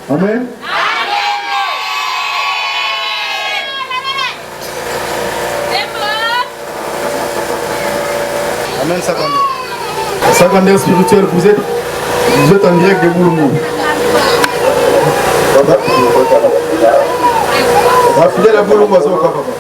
Amen. Amen, secondaire spirituel, vous êtes en direct de Boulongo. La fidèle à Boulongo, c'est encore papa.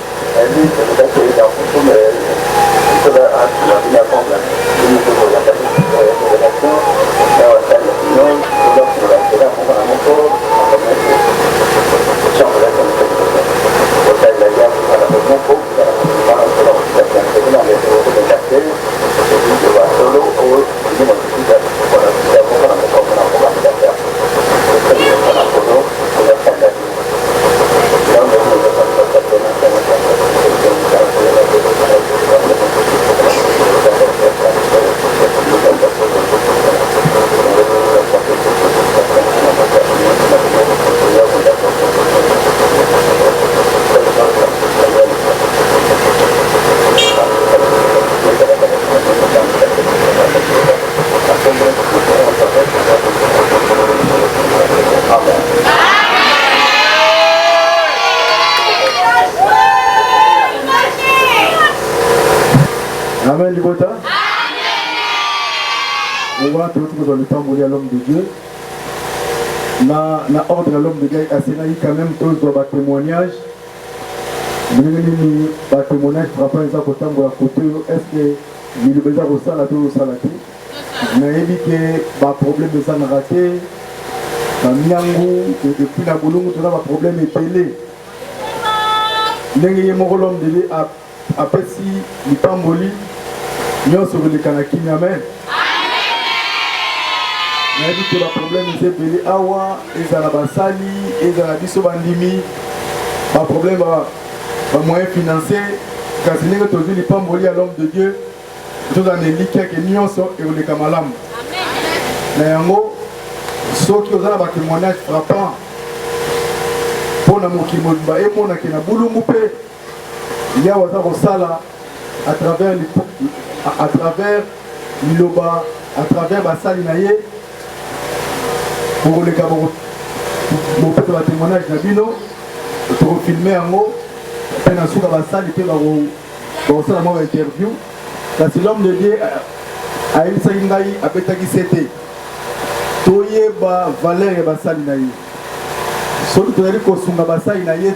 Amen, Libota. On va tout dans le temps à l'homme de Dieu. Na ordre à l'homme de Dieu, à Sénaï quand même, tous doivent témoignage. Le témoignage frappant les côté à côté. Est-ce que il y a besoin de ça, la tour au salati? Mais il dit que le problème de ça n'a raté. Dans Miango, depuis la Boulou, tout ça, le problème est télé. Il y a l'homme de Dieu à Pessi, il pas molli. Nous sommes les Kanakini, amen. Mais dit que le problème est appelé Awa, et à la Bassali, et à la Bissobandimi. Le problème est moyen financier. Quand il y a toujours les pas molli à l'homme de Dieu, tout dans les liquides que nous sommes et les Kamalam. Mais en gros, ceux qui ont un témoignage frappant, pour la Mokimodba et pour la Boulumupe, il y a un sala à travers Miloba, à travers Bassali Naye, pour les Cameroun, pour faire un témoignage Nabino, pour filmer en haut, pour faire un souk à Bassali, pour faire une interview. Parce que l'homme de Dieu a une saïngaï à Betagi Sete. Toye ba valeur et Bassali Naye. Celui qui a dit que Sunga Bassali Naye,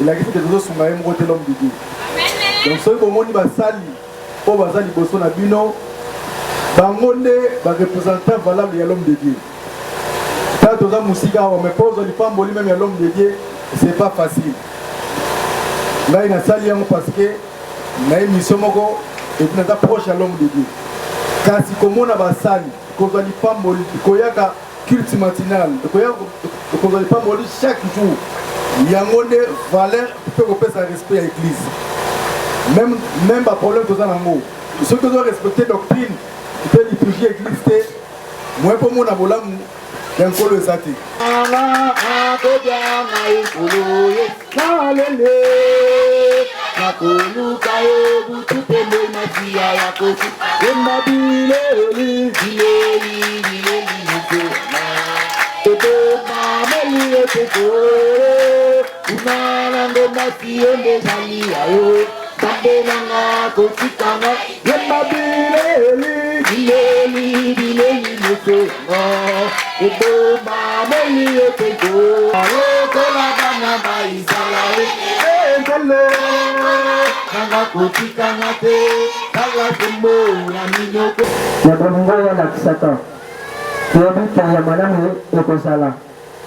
il a dit que nous sommes l'homme de Dieu. Donc, ceux qui ont dit Bassali, pour Bassali Bosso Nabino, Bangonde va représenter valable l'homme de Dieu. Quand on a Moussika, on me pose les femmes, même l'homme de Dieu, c'est pas facile. Là, il y a sali parce que il y a une mission et puis on est proche à l'homme de Dieu. Car si comme on a Bassali, qu'on a les femmes, qu'on y a un culte matinal, qu'on a les femmes chaque jour, il y a une valeur pour faire sa respect à l'église. Même pas problème que ça n'a pas. Ceux qui doivent respecter la doctrine, qui peut liturgie église, moi pour mon abolam, il y a un peu de sati.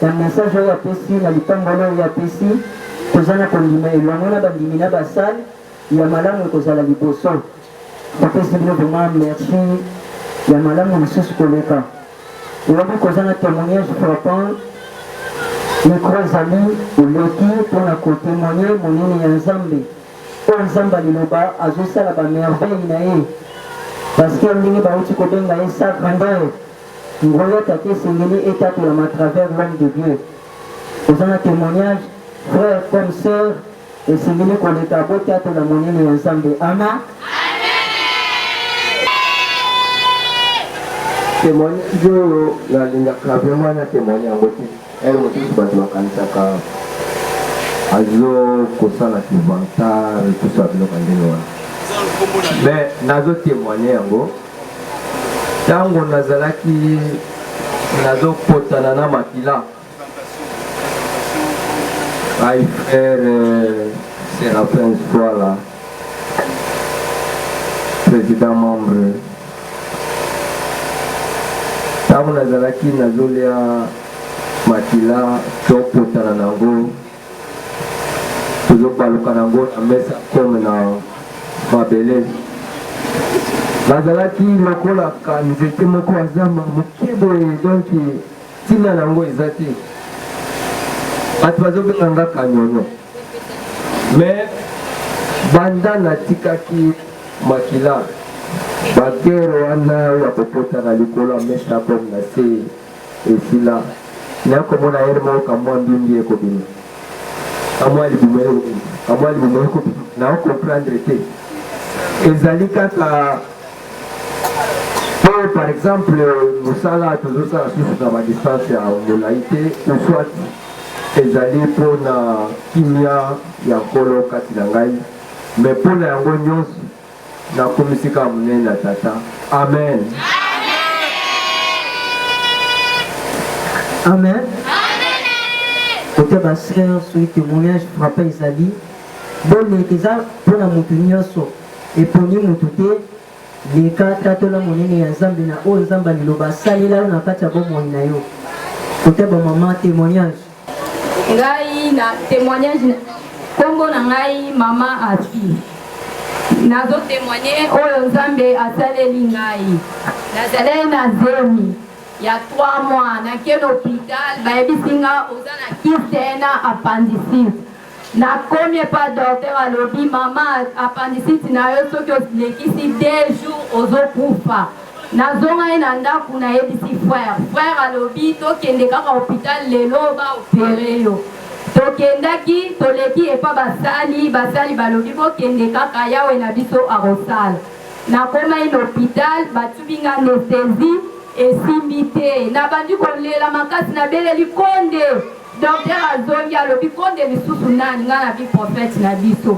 Le message est apprécié, la litangolo est apprécié. Kozana kondima elwangona bandimina basal ya malamu kozala liboso. Bapesi bino vraiment merci ya malamu lisusu koleka. Elobi kozana témoignage frappant. Micro ezali oleki mpona kotémoigne monene ya Nzambe. Oyo Nzambe aliloba azosala bamerveille na ye. Parce que ndenge bauti kobenga ye sa grandeur. Ngoya tate esengeli etatolama à travers l'homme de Dieu. Kozana témoignage frère comme sœur, et c'est venu qu'on est à beau théâtre de la monnaie ensemble. Amen. Témoignage, la ligne, vraiment, témoignage. elle mosusu bato bakanisaka azokosala kivantare tuso ya biloko ndenge wana mais nazotémoigne yango ntango nazalaki nazokotana na makila ay frère Séraphin Soala président membre ntango nazalaki nazolia makila tokotana nango tozobaluka nango na mesa comme na mabele nazalaki lokolaka nzete moko azama moke boye donc ntina nango eza te bato bazobenganga kanyonyo mais banda natikaki makila bagere wana ya kokotana likolo ya mesa comme na se esila nakomona ere moko kamwa mbimbi ekobima kamwa libumu ekobima naokomprendre te ezali kaka po par exemple mosala tozosala susu na badistance ya molai te oswat ezali mpona kimia ya nkolo kati na ngai me mpona yango nyonso nakomisika monene na tata amen amen côté basreur soki témoignage frappé ezali boneke eza mpona motu nyonso eponi motu te leka tatola monene ya nzambe na oyo nzambe aliloba asalela yo na kati ya bomoi na yo côté bamama témoignage ngai na témoignage kombo na ngai mama afi nazo témoigner oyo nzambe asaleli ngai nazaleli na zemi ya 3 mois nake na hôpital bayebisi nga oza na kiste na appendicite nakomi epa docteur alobi mama appendicite na yo soki olekisi 2 jours ozokufa nazongai na ndako nayebisi frère alobi tokende kaka hôpital lelo baopere yo tokendaki toleki epa basali balobi bokende kaka yawe na biso akosala nakomai na hôpital batubinga anesthésie esimbi te nabandi kolela makasi nabeleli konde docteur azongi alobi konde lisusu nani nga na biprophète na biso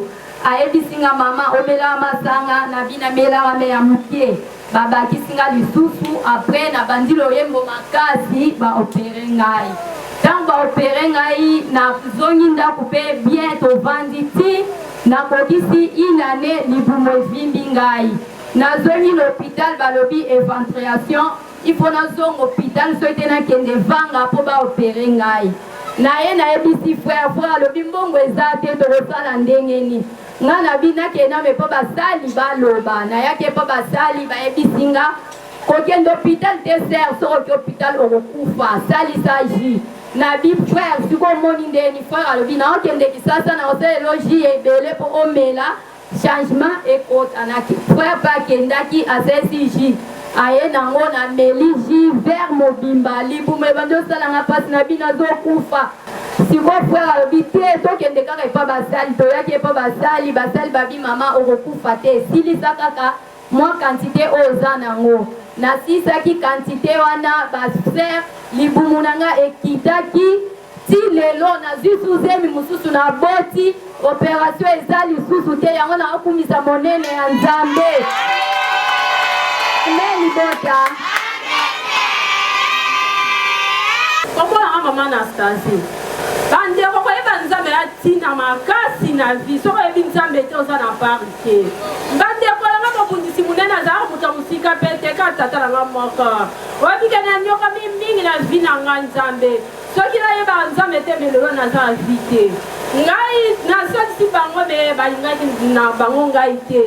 ayebisinga mama omelaka masanga nabi namelaka me ya moke babakisinga lisusu apres nabandi loyembo makasi baopere ngai ntango baopere ngai nazongi ndako mpe bien tovandi ti nakokisi inane libumu evimbi ngai nazongi na hôpital balobi éventriation ifo nazonga hôpital so ete nakende vanga mpo baopere ngai naye nayebisi frère alobi mbongo eza te tokosala ndenge nini nga nabi nakenda me mpo basali baloba nayaki mpo basali bayebisi nga kokende hôpital te ser sokoki hôpital okokufa salisa ji nabi frère siko omoni ndeni frère alobi naokende kisasa nakosalela ji ebele mpo omela changement ekotanaki frère mpe akendaki asalisi ji aye nango na meli ji vert mobimba libumu ebandi osalanga mpasi na bino azokufa siko frère alobi te tokende kaka epa basali toyaki epa basali babi mama okokufa te esilisa kaka mwa kantite oyo oza nango nasisaki kantite wana bafrère libumu na nga ekitaki ti lelo nazwi suzemi mosusu na boti opération eza lisusu te yango naokumisa monene ya nzambe amen libota kokolanga mama Anastasie bandeko koyeba nzambe ya ntina makasi na vi soko oyebi nzambe te oza na pari te bandeko langa mobundisi monene azalaka moto ya mosika mpe te ka tata nanga moko oyebike na nyoka mingi na vi na nga nzambe soki nayebaka nzambe te melelo naza na vi te ngai nasolisi bango me balingaki na bango ngai te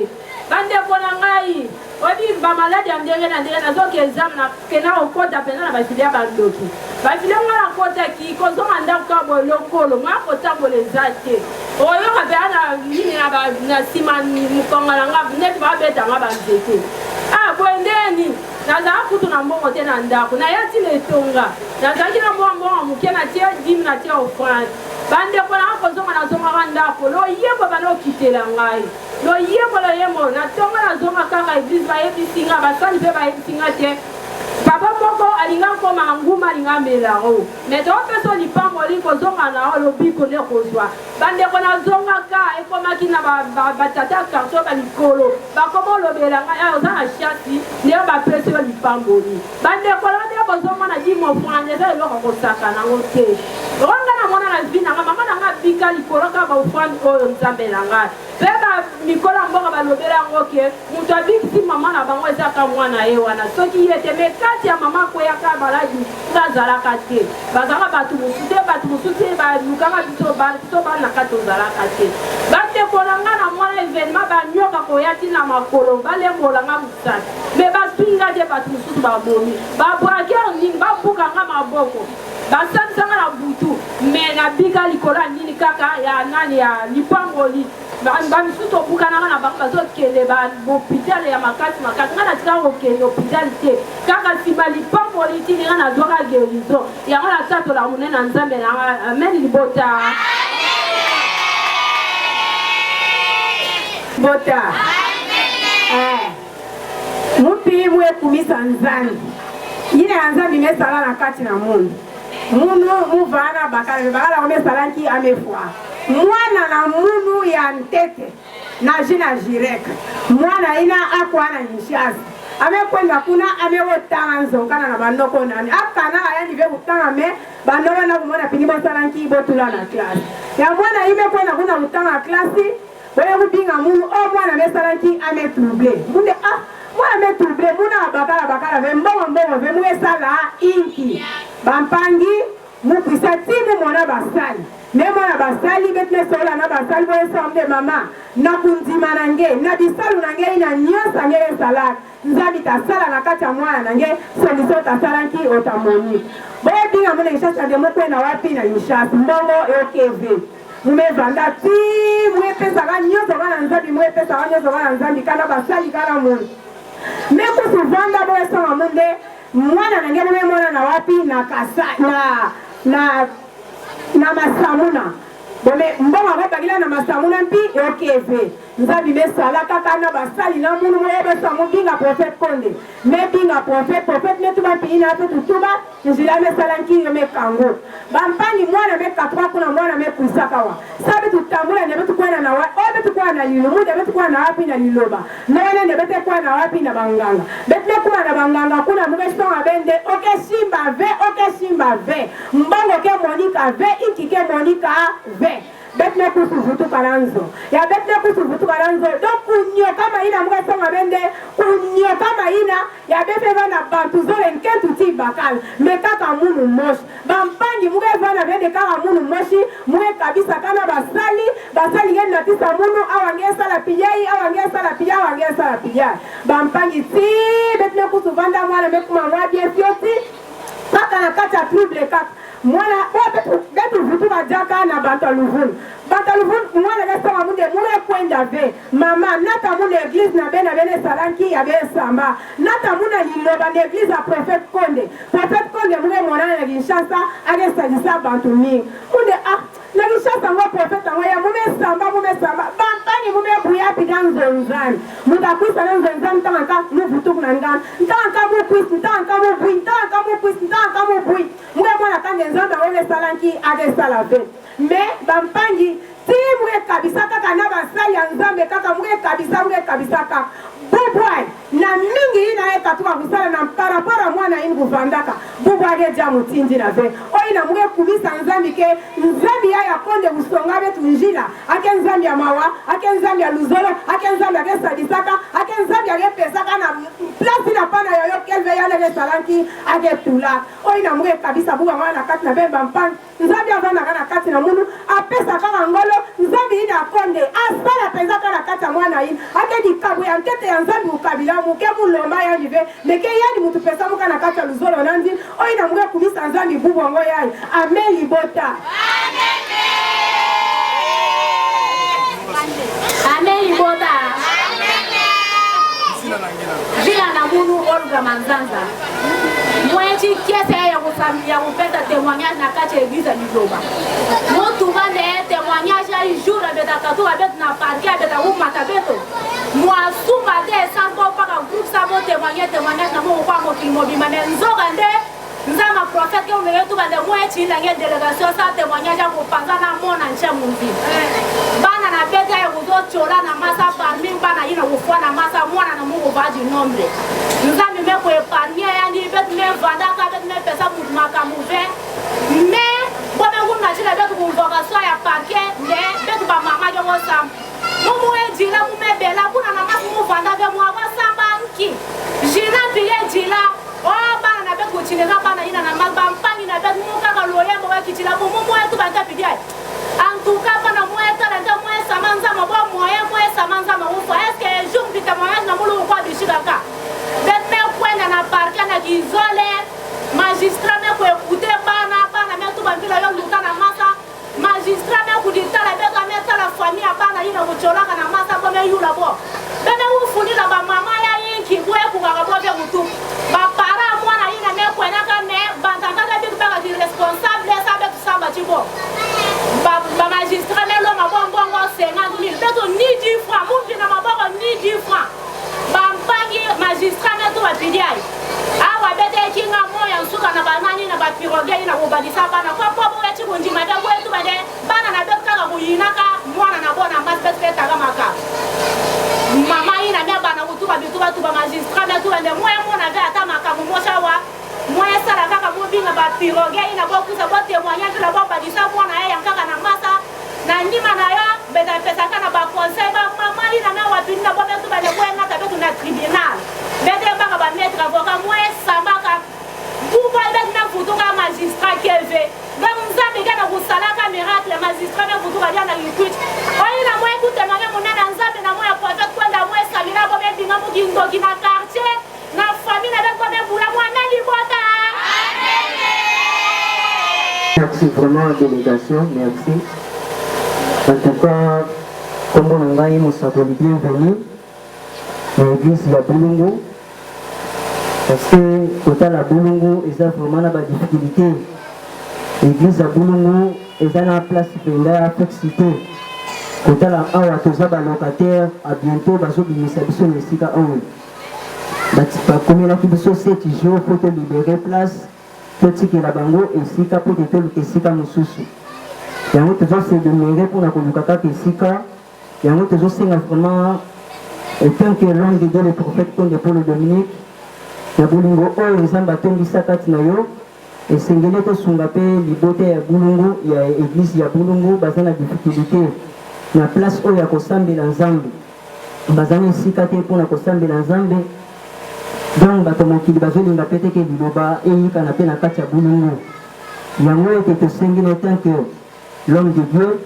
bandeko na ngai oyebi bamaladi ya ndenge na ndenge nazoki exame nakenda kokota mpenza na bafile ya bandoki bafile nga nakotaki kozonga ndako ka bolokolo nga kotambola eza te oyoka mpenza na nini na nsima mokongo na nga neti babetanga banzete bwendeni nazala kutu na mbongo te na ndako nayati na etonga nazalaki na mbongo moke natie dime natie offrande bandeko nanga kozonga nazongaka ndako loyembo banokitela ngai loyembo natonga nazonga kaka eglise bayebisinga basali mpe bayebisinga te papa moko alinga koma nguma alinga melaro mais to peso lipango liko zonga na lobiko ne kozwa bande kona zonga ka ekomaki na batata karto balikolo bakoma lobelanga ya ozana chasi ne ba peso lipango ni bande kona ne bozoma na dimo franje za loko kosaka na ngote ronga na mona na vina mama na ngabika likolo ka ba franje oyo nzambelanga beba mikola mboka balobela ngoke mutu abikisi mama na bango ezaka mwana ye wana soki yete me kati ya mama koyaka baladi bazalaka te bazalaka bato mosusu te balukaka biso bana kati ozalaka te batekolanga na mwana evenema banyoka koya ntina makolo balembolanga mosaki me batwinga te bato mosusu babomi babwaker nini babukanga maboko basalisanga na butu me nabika likolo ya nini kaka ya nani ya lipangoli bamisusu obukananga na bango bazokende bahôpital ya makasi nga na tika kokende hôpital te kaka nsima lipamboli tini nga nazwaka guérison yango natatola monene na nzambe nanga amen libota bota mupi mwekumisa nzambe yine ya nzambe imesala na kati na mundu muvana bakala omesalanki amefwa mwana na munu ya ntete na jina jireka mwana ina akwana nishazi amekwenda kuna amewotanga nzokana na bandoko nani akana ayandi ve kutanga me bandoko na kumona pini bosalanki botula na klasi ya mwana imekwenda kuna kutanga klasi wewe kubinga munu o mwana mesalanki ametrouble munde mwana ametrouble muna bakala ve mbongo ve mwesala inki bampangi mupisa timu mwana basali Même à la basali, betne sola na basali boye samde mama na kundima nange na bisalu nange ina nyosa ngere salak nzabi ta sala na kati ya mwana nange solution ta salanki otamoni boye binga mwana ishasha de mokwe na wapi na ishas mbongo okv mumevanda ti mwepesa ka nyosa kana nzabi mwepesa ka nyosa kana nzabi kana basali kana mwana mekusu vanda boye sama munde mwana nange mwana na wapi na kasa na masamuna bome mbongo bakagila na masamuna mpi okeve nzabi mesala kaka na basali na munu moyebe samu binga prophète konde me binga prophète ne tuba pi ina to tuba njila mesala nki me kango bampani mwana me katwa kuna mwana me kusakawa sabi tutambula ne betu kwena na wa o betu kwa na lilo mude betu kwa na wapi na liloba nene ne betu kwa na wapi na banganga betu kwa na banganga kuna mwesto abende oke simba ve mbongo ke monika ve ikike monika ve betne kusu vutu karanzo ya betne kusu vutu karanzo donc kunyo kama ina mga songa bende kunyo kama ina ya befe vana bantu zole nkentu ti bakal mekaka munu moshi bampangi mga vana bende kaka munu moshi mga kabisa kana basali ngeni natisa munu awange sala piyai bampangi ti betne kusu vanda mwana mekuma mwabie fioti paka na kata trouble kaka mwana betu vutu bajaka na bantaluvun mwana besama munde mwana kwenda ve mama nata muna église na bene salanki ya be samba nata muna liloba na église ya prophète konde mwana mwana na Kinshasa age sadisa bantu mingi munde na Kinshasa ngo prophète ngo ya mume samba bampani mume kuya pidan zonzani muda kuisa na zonzani tanka muvutu kuna ngana tanka mu bui mwana kanje nzamba wele salanki age salave me bampangi ti mwe kabisa kaka na basali ya nzambe kaka mwe kabisa kaka bubwai na mingi ina eka tuwa kusala na parapara mwana ingu vandaka bubwage jamu tinji na ve oina mwe kubisa nzambi ke nzambi ya konde usonga betu njila ake nzambi ya mawa ake nzambi ya luzolo ake nzambi ya sadisaka ake nzambi ya pesaka na plasi na pana yoyo kelve yana le salanki ake tula oina mwe kabisa buwa mwana kati na bemba mpangi nzambi ya vana kana kati na munu apesa kama ngolo nzambi ina konde asala penza kana kati ya mwana ina ake dikabu ya nkete ya nzambi ukabila muke mulomba ya nive meke yani mutu pesa muka na kati ya luzolo nandi oina mwe kumisa nzambi bubu ngo yayi ameli bota ameli bota vila na munu Olga Manzanza mwenji kiese ya kupeta témoignage na kati ya église ya Liloba mutu bande témoignage jour abeta katu abeta na parquet abeta umata beto moi sumba de sango paka groupe ça mo témoigner na mo kwa mo filmo bi mane nzoga nde nzama prophète que on tout bande moi ti la délégation ça témoignage ko panza na mona nche munzi bana na beta ya kuzo chola na masa parmi bana ina kufua na masa mwana na Mungu vaji nombre nzami me ko épargner yani bet me vanda ka bet me pesa pour makamuve mais bona nguna tila bet ko vocation ya parquet mais bet ba mama jo sam mumu ejila mumebela kuna na masu mu vanda be mu abasamba nki jina biye jila oh bana na bet ko chinega bana ina na mazba mpangi na bet mu kaka loye mo kitila mumu etu banta bidia en tout cas bana mu etala nda mu samanza mabo moye mu samanza mo fa est-ce que jour bi témoignage na mulu ko bishigaka bet me kwenda na parquet na kizole magistrat me ko écouter bana me tu bambila yo luka na masa magistrat me ko ditala be ka me tala famille bana ina ko chola na masa ko me yula bo bebe u funila ba mama ya yinki bo e ko ga bo be mutu ba para mwana ina me ko na ka me bantanga ka bi ka di responsable sa be samba chibo ba magistrat me lo mabongo 50,000 beto ni 10 francs mutu na maboko ni 10 francs bampangi magistrat me to bapidiai awa bete kinga moya nsuka na banani na bapiroge ina kubadisa bana kwa popo ya chikunji mada kwetu bade bana na betu kaka kuyinaka mwana na bona maspet kaka maka mama ina mia bana kutuba bituba tuba magistrat me tuba nde moya mwana ve ata maka mumosha wa moya sala kaka mubinga bapiroge ina kwa kusa kwa témoignage la kwa badisa mwana ya kaka na masa na ndima na yo beta pesa kana ba conseil ba mama ina na wapinda kwa betu bade kwa ngata betu na tribunal bete baka ba mettre avocat moya sambaka buba bet na futuka magistrat keve donc nzambe kana kusalaka miracle magistrat na futuka dia na liquid oina moya kutemanga munana nzambe na moya prophète kwenda moya samira bo bebinga mukindoki na quartier na famille na bet kwa bebula mwana libota amen. Merci vraiment délégation, merci. En tout cas, comme on a eu mon sapoli bienvenue à l'église de Bulungu, parce que quand la Bulungu, ils ont vraiment la difficulté. L'église de Bulungu, ils ont la place pour la fixité. Quand la awa toza ba locataire, à bientôt bazo bimisa biso nesika on. Batipa comme la biso 7 jours pour te libérer place, petit que la bango esika pour te le esika mususu. Yango toujours c'est de mériter pour la kolukaka esika. Yango toujours c'est vraiment tant que l'homme de Dieu le prophète comme de Paul Dominique. Ya bulungu oyo nzamba tondisa kati na yo esengeli tosunga mpe libote ya bulungu ya église ya bulungu baza na difficulté na place oyo ya kosambela nzambe baza na esika te mpona kosambela nzambe donc bato mokili bazolinga mpe teke liloba eyikana mpe na kati ya bulungu yango ete tosengeli tant que l'homme de Dieu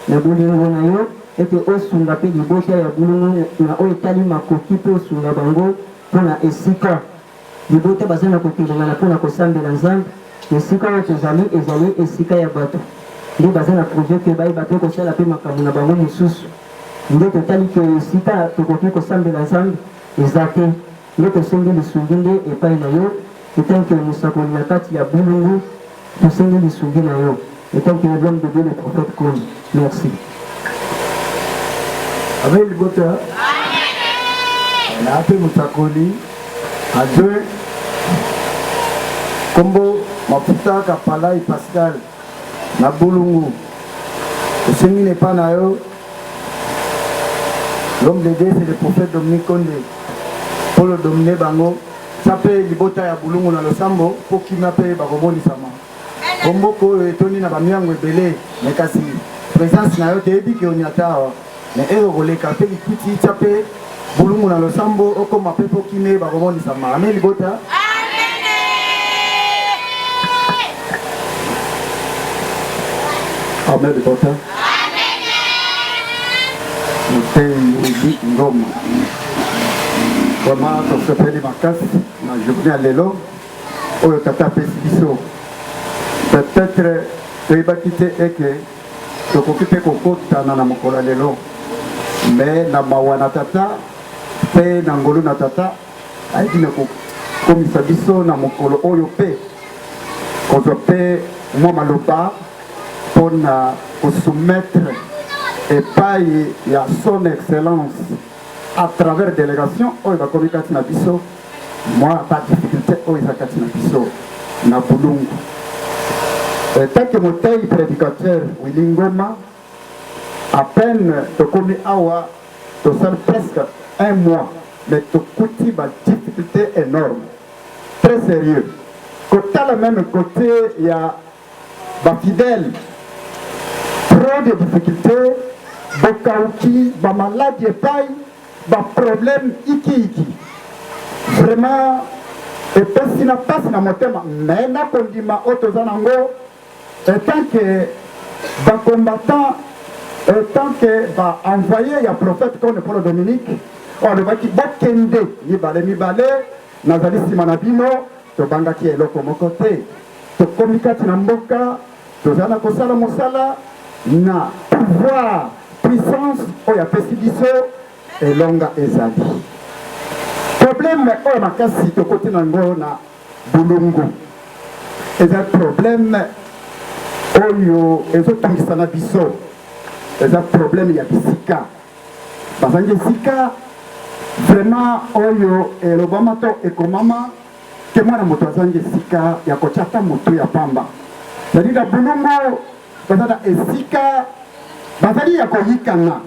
na bolingo na yo ete osunga mpe libote ya bulungu na oyo etali makoki mpe osunga bango mpona esika libote bazana kotelengana mpona kosambela nzambe esika oyo tozali ezali esika ya bato nde baza na projet ke bayeba mpe kosala mpe makambo na bango mosusu nde totali ke esika tokoki kosambela nzambe eza te nde tosengi lisungi nde epai na yo etanke mosakoli na kati ya bulungu tosengi lisungi na yo etanke l'homme de Dieu le prophète comme merci avec libota na ape mosakoli adjoint kombo mafuta kapalai Pascal na bulungu osengi nepa na yo l'homme de Dieu c'est le prophète Dominique Konde Paul Dominique bango sape libota ya bulungu na losambo po kima pe bakomonisama kombo ko etoni na bamiango ebele mais kasi présence na yo teyebi ke onyata mais ero koleka pe likuti sape bulungu na losambo okoma pe po kime bakomonisama ame libota amen libota mutei ngoma vraiment tosepeli makasi na journée ya lelo oyo tata apesi biso peut-être toyebaki te eke tokoki mpe kokotana na mokolo ya lelo mais na mawa na tata mpe na ngolu na tata ayeki na kokomisa biso na mokolo oyo mpe kozwa mpe mwa maloba mpona kosoumettre epai ya son excellence à travers délégation oyo bakomi kati na biso mwa badifficulté oyo eza kati na biso na bulungu. Tant que motei prédicateur Willy Ngoma, à peine tokomi awa tosali presque un mois, mais tokuti badifficulté énorme, très sérieux. Kotala même côté il y a bafidèle, trop de difficultés, bokauki, bamaladi epai, baproblème iki. Vraiment, epesi na pasi na motema, mais na kondima otoza nango, tant que bacombattant, tant que envoyé, il y a prophète comme Paul Dominique, on va qui bakende, mibale, nazali simanabino, tobanga ki eloko mokote, to komikati na mboka, tozana kosala mosala, na pouvoir, puissance, oya pesi biso, elonga ezali. Problème oyo makasi tokoti nango na bulungu. Eza problème oyo ezotangisa na biso. Eza problème ya bisika. Bazangi esika vraiment oyo elobama to ekomama ke mwana moto azangi esika ya kotiata moto ya pamba. C'est-à-dire na bulungu bazana esika bazali ya koyikana.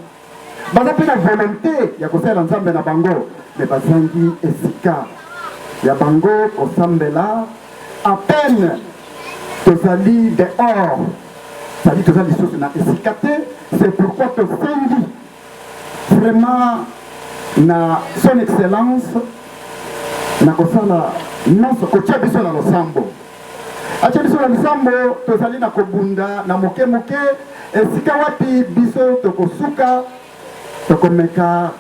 Baza pe na volonté ya kosala nzambe na bango. Mais bazangi esika ya bango kosambela à peine tozali dehors, c'est-à-dire tozali lisusu na esika te. C'est pourquoi tosengi vraiment na son excellence na kosala nyonso kotia biso na losambo, atia biso na losambo. Tozali na kobunda na moke esika wapi biso tokosuka tokomeka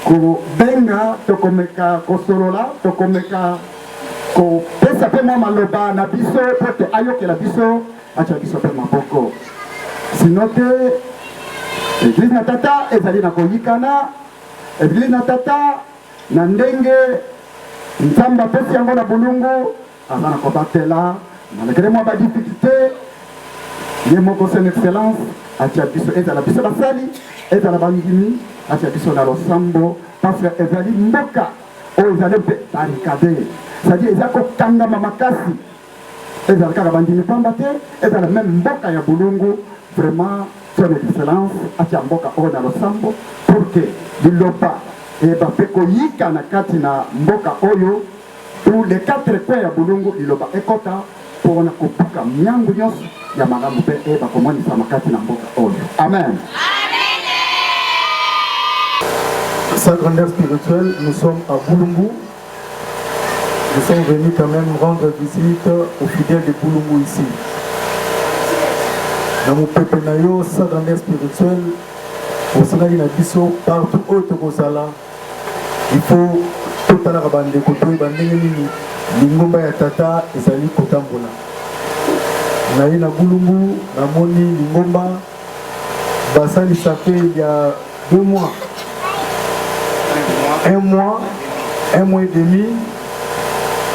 kobenga, tokomeka kosolola, tokomeka kopesa pe mwa maloba na biso po te ayokela biso, atia biso pe maboko. Sino te église na tata ezali na koyikana, église na tata na ndenge nzambe apesi yango na bulungu aza na kobatela malgré mwa badifficulté. Ye moko son excellence atia biso, ezala biso basali, ezala bandimi, atia biso na losambo, parce que ezali mboka oyo ezali mpe barricade, c'est-à-dire eza kokangama makasi, ezala kaka bandimi pamba te, ezala même mboka ya bulungu. Vraiment son excellence atia mboka oyo na losambo pour que liloba ebape koyika na kati na mboka oyo ou les 4 coins ya bulungu liloba ekota mpona kopuka miangu nyonso ya malamu mpe ebakomonisa makati na mboka oyo. Amen. Sa grandeur spirituelle, nous sommes à Boulungu. Nous sommes venus quand même rendre visite aux fidèles de Boulungu ici. Dans mon peuple, sa grandeur spirituelle, au Sénat na biso, partout où tu es, il faut tout à l'heure abandonner, lingomba ya tata ezali kotambola. Na ina Boulungu, na moni lingomba, basali ça fait il y a 2 mois. Un mois et demi,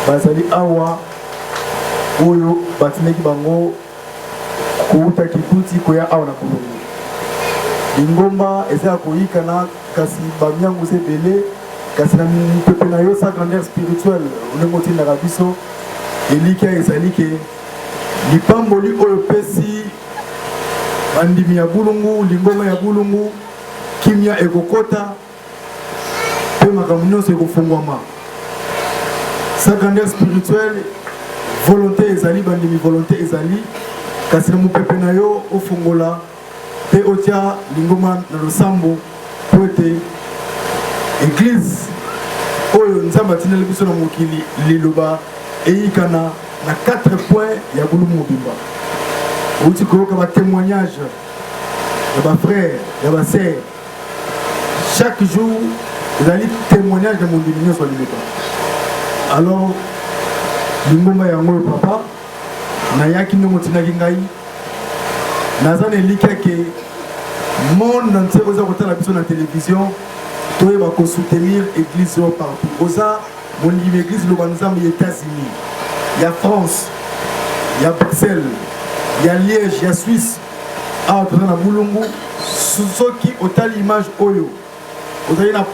basali awa, oyo, batineki bango, kouta kikuti koya awa na Boulungu. Lingomba eza koyikana kasi bamyangu sebele, kasi na mpepe na yo sa grandeur spirituelle, onemoti na rabiso, elika ezali ke lipamboli oyo pesi bandimi ya Boulungu, lingomba ya Boulungu, kimia ekokota, pe makambo nyonso ekofungwama. Sa grandeur spirituelle, volonté ezali, bandimi volonté ezali, kasi na mupepe na yo ofungola, pe otia lingoma na losambo, po ete église oyo nzambe atineli biso na mokili liloba eyikana na 4 points ya Boulungu mobimba. Outi koyoka ba témoignage ya ba frère, ya ba sœur. Chaque jour, ezali témoignage de mon divinité sur liloba. Alors lingoma yango papa na yaki no motinaki ngai nazana elika ke monde entier oza kotala biso na télévision toye ba ko soutenir église partout. Oza mon église lo banzambe États-Unis, il y a France, il y a Bruxelles, il y a Liège, il y a Suisse, awa toza na bulungu soki otali image oyo ozali na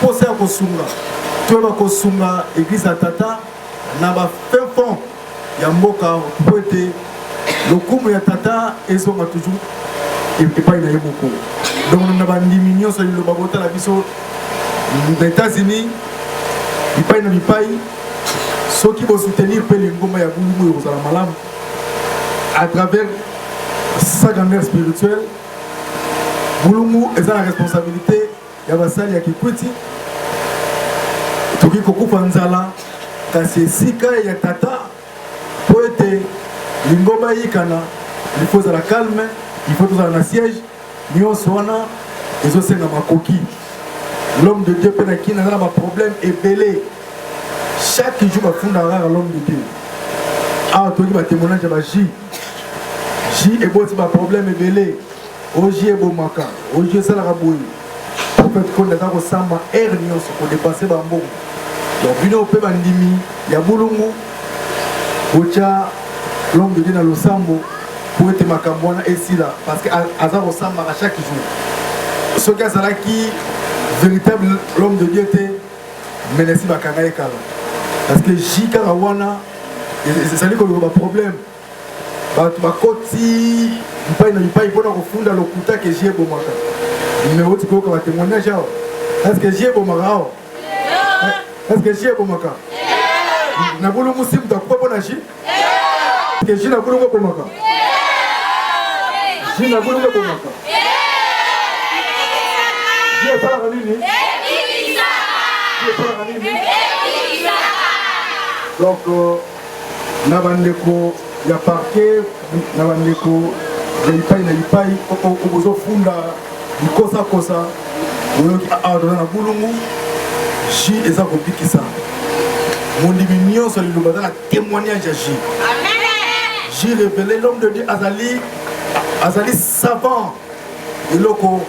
posa ya kosunga toyeba kosunga église ya tata na bafin fond ya mboka po ete lokumu ya tata ezonga toujours epai na ye moko donc na bandimi nyonso liloba botala biso na États-Unis bipai na bipai soki bosoutenir mpe lingomba ya bulungu oyo kozala malamu à travers sa grandeur spirituelle bulungu eza na responsabilité ya basali ya kikwiti toki kokufa nzala kasi esika ya tata po ete lingomba yikana il faut ezala calme il faut tozala na siège nyonso wana ezosenga makoki l'homme de Dieu mpe na kini aza na baproblème ebele chaque jour bafundaka kaka l'homme de Dieu awa toki batémoignage ya baji ji eboti baproblème ebele oji ebomaka oji esalaka boye prophète konde aza kosamba aire nyonso kodepase bambongo donc bino mpe bandimi ya bulungu otya l'homme de Dieu na losambo po ete makambo wana esila parce que aza kosambaka chaque jour soki azalaki véritable l'homme de Dieu te menesi bakanga ye kala parce que ji kaka wana ezali koloba baproblème bato bakoti mpai na mipai mpona kofunda lokuta ke ji ebomaka me oti koyoka batémoignage awa est ce que ji ebomaka awa est ce que ji ebomaka na bulungu si mutu akufa mpona ji ke ji na bulungu ebomaka ji na bulungu ebomaka ji esalaka nini ji esalaka nini donc na bandeko ya parquet na bandeko ya lipai na lipai okozofunda likosakosa oyoki awa toza na bulungu ji eza kobikisa mondimi nyonso liloba aza na témoignage ya ji ji révélé l'homme de Dieu azali savant eloko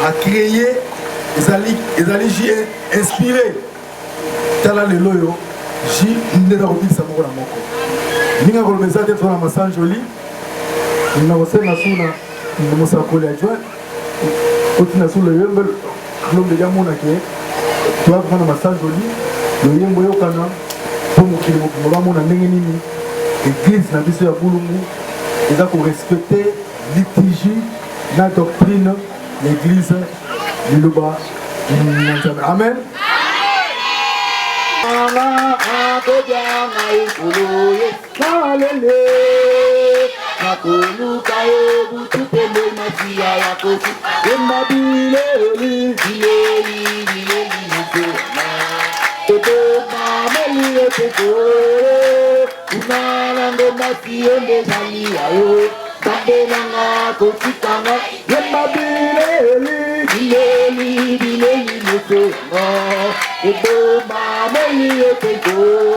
acréé ezali ji inspiré tala lelo oyo ji nde eza kobikisa moko na moko ndenge koloba eza te toza na masanjoli na kosenga suna mosakoli ya joan otina su loyembe l'homme de Dieu amonake toya kofanda masanjoli loyembo oyokana mpo mokili mokili bamona ndenge nini église na biso ya bulungu eza korespecte liturgie na doctrine l'église liloba na nzambe amen ala akojana ikolo yesalele nakoluka ebutupele masia yakosi emabileli bileli bileli mutona ebomameli etekore unalango masiende zaliyayo tambelanga kotikanga emabileli bileli bileli mutona ebomameli etekore